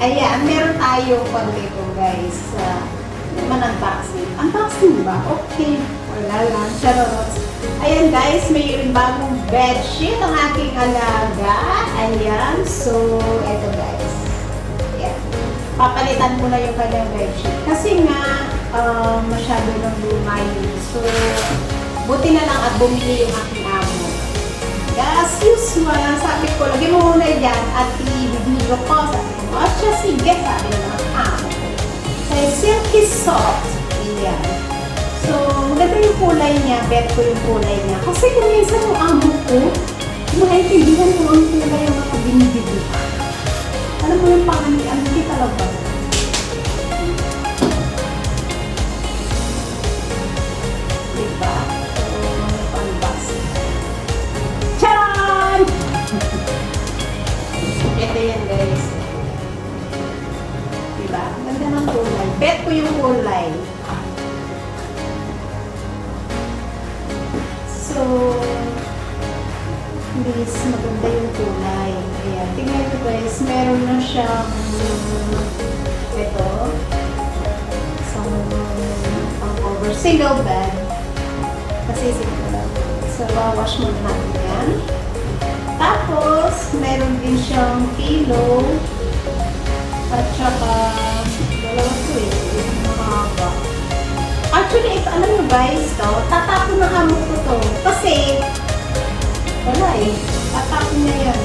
Ayan, meron tayong pang dito guys. Naman unboxing. Unboxing ba? Okay. Wala lang. Charot. Ayan guys, may bagong bedsheet ang aking alaga. Ayan. So, eto guys. Ayan. Papalitan ko na yung kanyang bedsheet. Kasi nga, masyado ng luma yun. So, buti na lang at bumili yung aking amo. As usual, sabi ko, lagi mo muna dyan at i-video ko. Sabi ko, at siya, sige, sabi ng mga amo. Kaya silky soft. Ayan. So, maganda yung kulay niya. Bet ko yung kulay niya. Kasi kung minsan yung amo ko, maintindihan ko ang kulay yung mga binibili. Alam mo yung pang-ano, hindi talaga. Diba? Ito yan guys. Diba? Ganda ng kulay. Bet ko yung kulay. So, guys, maganda yung kulay. Ayan. Tingnan nyo guys, meron na siyang ito. Isang pang-cover. Single bed. Kasi single lang. So, wash muna natin yan. Tapos, meron din siyang pillow at saka dalawa ito mahaba. Actually, ito, alam nyo guys, to, tatapon ng amo ko to. Kasi, wala eh. Tatapon niya yan.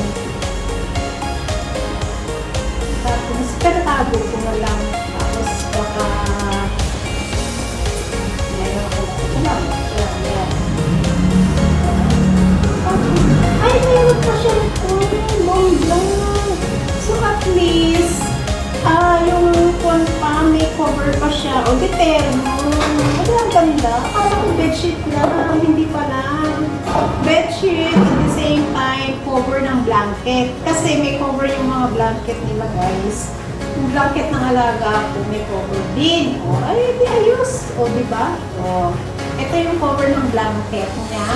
Tapos, pero tago ko na lang. Tapos, baka meron ako. Ito lang. Yan. Ay, meron pa siya ito. Bongga. So, at least, yung phone pa, may cover pa siya. O, determo. Ano ang ganda? Parang bedsheet na. Hindi pala. Bedsheet, at the same time, cover ng blanket. Kasi may cover yung mga blanket nila, guys. Yung blanket ng alaga ko, may cover din. O, ay, di ayos. O, diba? O, ito yung cover ng blanket niya.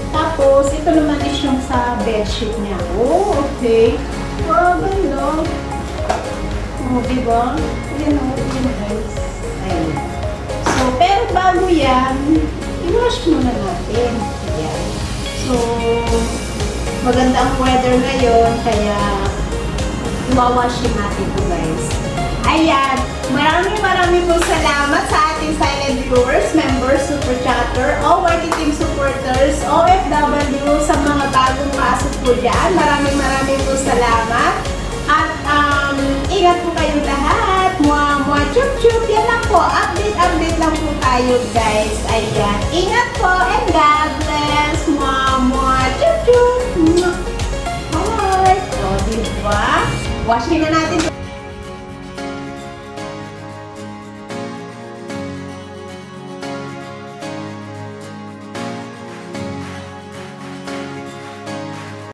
Tapos, ito naman is yung sa bedsheet niya. Oh, okay. Wow, ganda. Oh, diba? Ayan o, yun guys. Ayan. So, pero bago yan, i-wash muna natin. Ayan. So, maganda ang weather ngayon, kaya i-wash natin ito guys. Ayan. Maraming po salamat sa ating silent viewers, members, super chatter, OYT team supporters, OFW, sa mga bagong pasok po dyan. Maraming po salamat. At ingat po kayo lahat. Mua, chup chup. Yan lang po. Update lang po tayo guys. Ayan. Ingat po and God bless. Mua, chup chup. Bye. O, diba? Washing na natin